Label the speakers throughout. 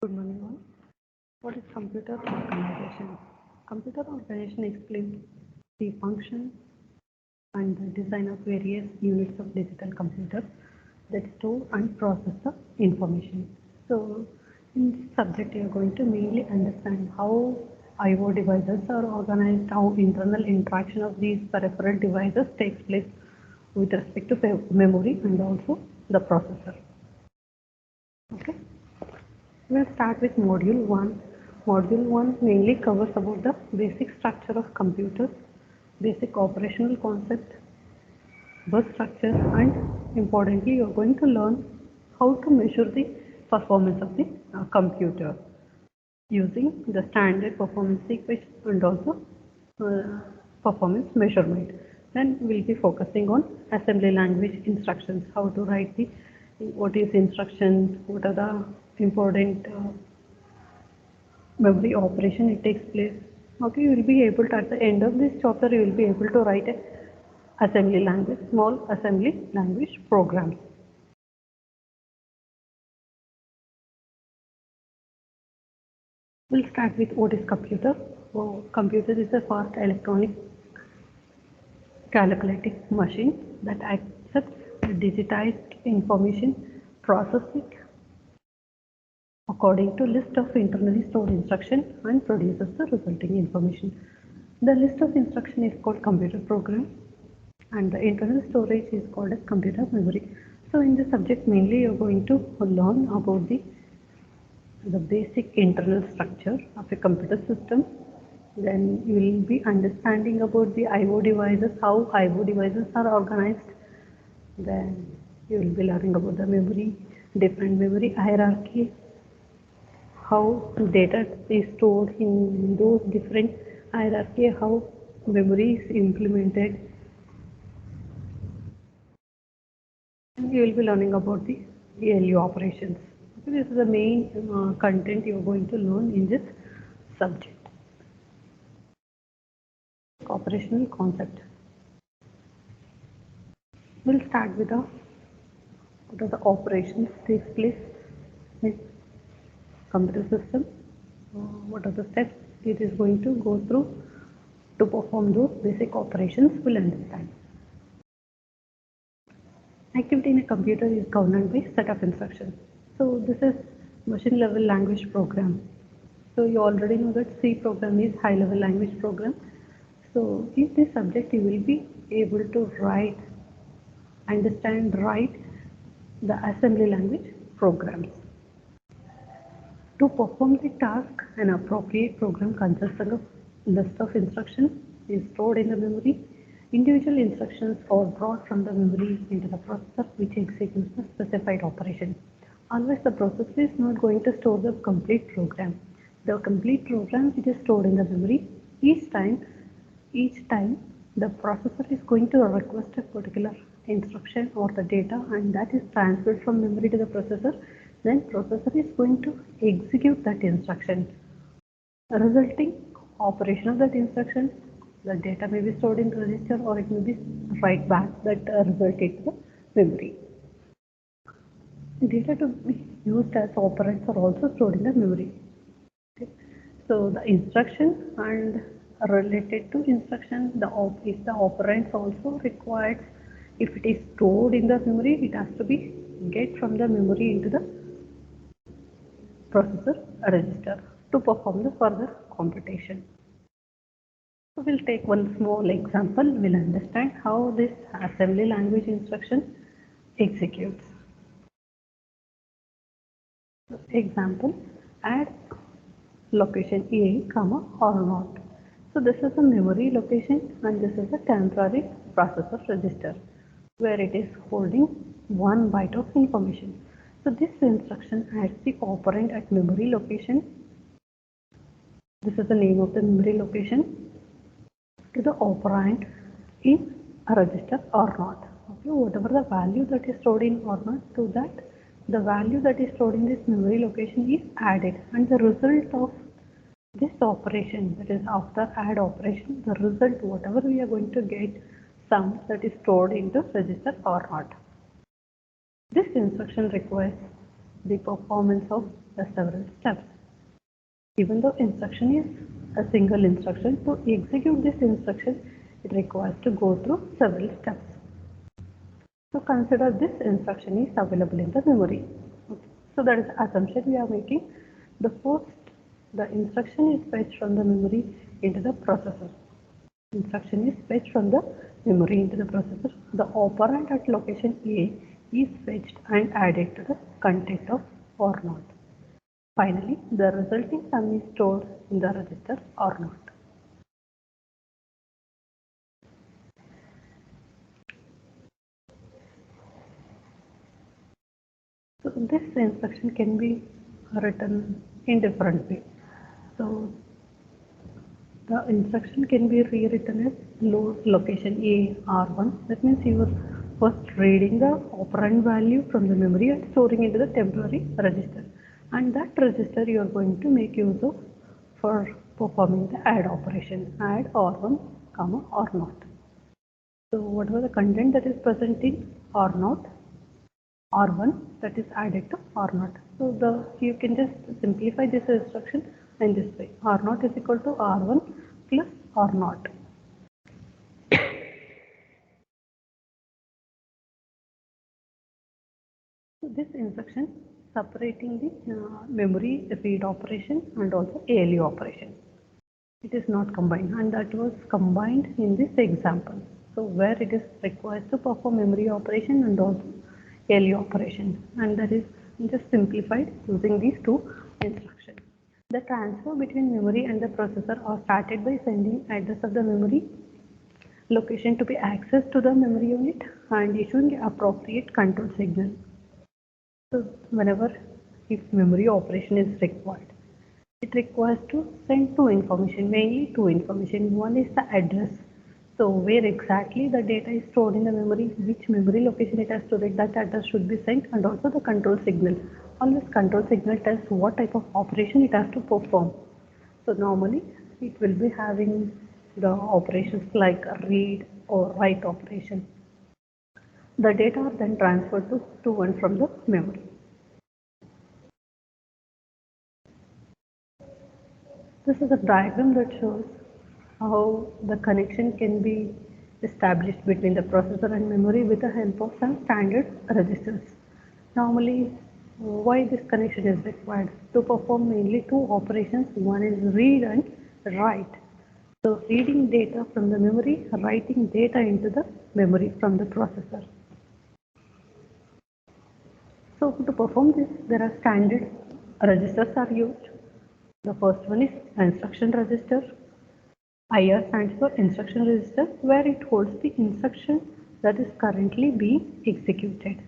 Speaker 1: Good morning all. What is computer organization? Computer organization explains the function and the design of various units of digital computers that store and process the information. So in this subject you are going to mainly understand how I/O devices are organized, how internal interaction of these peripheral devices takes place with respect to memory and also the processor. Okay. We'll start with module 1. Module 1 mainly covers about the basic structure of computers, basic operational concept, bus structure, and importantly you are going to learn how to measure the performance of the computer using the standard performance equation and also uh, performance measurement. Then we'll be focusing on assembly language instructions, how to write the what is instructions, what are the important memory operation it takes place. Okay, you will be able to, at the end of this chapter, you will be able to write a assembly language, small assembly language programs. We'll start with what is computer. So, computer is a fast electronic calculating machine that accepts digitized information, processes it according to list of internally stored instruction and produces the resulting information. The list of instruction is called computer program and the internal storage is called as computer memory. So in this subject mainly you are going to learn about the basic internal structure of a computer system. Then you will be understanding about the I/O devices, how I/O devices are organized. Then you will be learning about the memory, different memory hierarchy, how data is stored in those different hierarchy, how memory is implemented. And you will be learning about the ALU operations. So this is the main content you are going to learn in this subject. Operational concept. We'll start with what are the operations takes place in computer system. What are the steps it is going to go through to perform those basic operations? We'll understand. Activity in a computer is governed by set of instructions. So this is machine level language program. So you already know that C program is high level language program. So in this subject you will be able to write, understand, write the assembly language programs. To perform the task, an appropriate program consisting of list of instructions is stored in the memory. Individual instructions are brought from the memory into the processor which executes the specified operation. Always the processor is not going to store the complete program. The complete program it is stored in the memory. Each time the processor is going to request a particular instruction or the data and that is transferred from memory to the processor. Then processor is going to execute that instruction. Resulting operation of that instruction, the data may be stored in register or it may be write back that result into the memory. Data to be used as operands are also stored in the memory. Okay. So the instruction and related to instruction, if the operands also required, if it is stored in the memory, it has to be get from the memory into the processor register to perform the further computation. So we'll take one small example. We'll understand how this assembly language instruction executes. Example, add location A, comma or not. So this is a memory location and this is a temporary processor register where it is holding 1 byte of information. So this instruction adds the operand at memory location. This is the name of the memory location to the operand in a register or not. Okay, whatever the value that is stored in or not, to that the value that is stored in this memory location is added and the result of this operation, that is after add operation, the result whatever we are going to get sum that is stored in the register or not. This instruction requires the performance of the several steps. Even though instruction is a single instruction, to execute this instruction, it requires to go through several steps. So consider this instruction is available in the memory. Okay. So that is the assumption we are making. The instruction is fetched from the memory into the processor. Instruction is fetched from the memory into the processor. The operand at location A is fetched and added to the content of R0. Finally, the resulting sum is stored in the register R0. So this instruction can be written in different ways. So the instruction can be rewritten as load location A R1. That means you are first reading the operand value from the memory and storing into the temporary register. And that register you are going to make use of for performing the add operation, add R1, R0. So whatever the content that is present in R0, R1, that is added to R0. So you can just simplify this instruction in this way. R0 is equal to R1 plus R0. So this instruction separating the memory read operation and also ALU operation. It is not combined, and that was combined in this example. So where it is required to perform memory operation and also ALU operation, and that is just simplified using these two instructions. The transfer between memory and the processor are started by sending address of the memory location to be accessed to the memory unit and issuing appropriate control signal. So whenever if memory operation is required, it requires to send mainly two information. One is the address. So where exactly the data is stored in the memory, which memory location it has stored, that address should be sent, and also the control signal. Always control signal tells what type of operation it has to perform. So normally it will be having the operations like read or write operation. The data are then transferred to and from the memory. This is a diagram that shows how the connection can be established between the processor and memory with the help of some standard registers. Normally, why this connection is required? To perform mainly two operations. One is read and write. So reading data from the memory, writing data into the memory from the processor. So to perform this, there are standard registers are used. The first one is instruction register. IR stands for instruction register, where it holds the instruction that is currently being executed.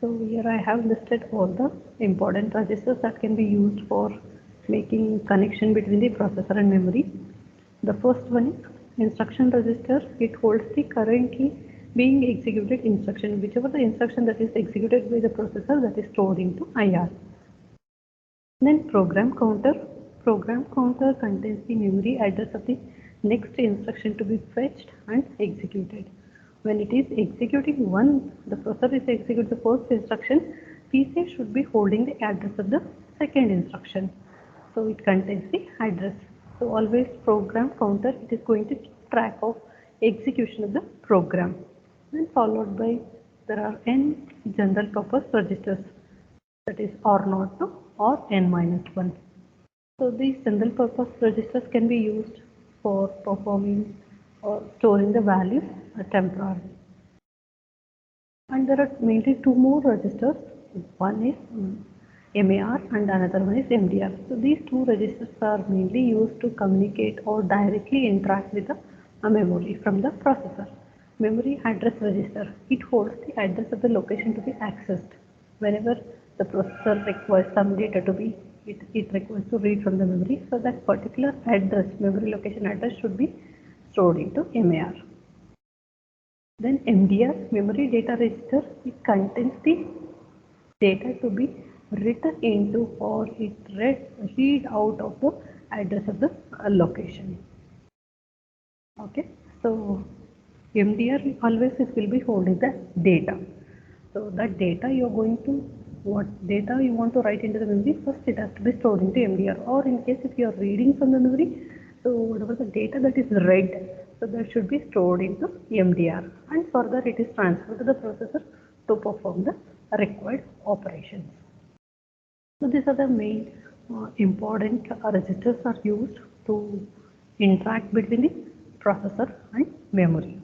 Speaker 1: So here I have listed all the important registers that can be used for making connection between the processor and memory. The first one is instruction register. It holds the currently being executed instruction, whichever the instruction that is executed by the processor, that is stored into IR. Then program counter. Program counter contains the memory address of the next instruction to be fetched and executed. When it is executing the processor is executing the first instruction, PC should be holding the address of the second instruction. So it contains the address. So always program counter, it is going to keep track of execution of the program. Then followed by, there are n general purpose registers, that is R0 or n-1. So these general purpose registers can be used for performing or storing the values temporarily. And there are mainly two more registers. One is MAR and another one is MDR. So these two registers are mainly used to communicate or directly interact with the memory from the processor. Memory address register. It holds the address of the location to be accessed. Whenever the processor requires some data to be, it requires to read from the memory. So that particular address, memory location address, should be stored into MAR. Then MDR, memory data register, it contains the data to be written into or it read out of the address of the location. Okay, so MDR always it will be holding the data. So that data you're going to, what data you want to write into the memory, first it has to be stored into MDR, or in case if you're reading from the memory, so whatever the data that is read, so that should be stored into MDR, and further it is transferred to the processor to perform the required operations. So these are the main important registers are used to interact between the processor and memory.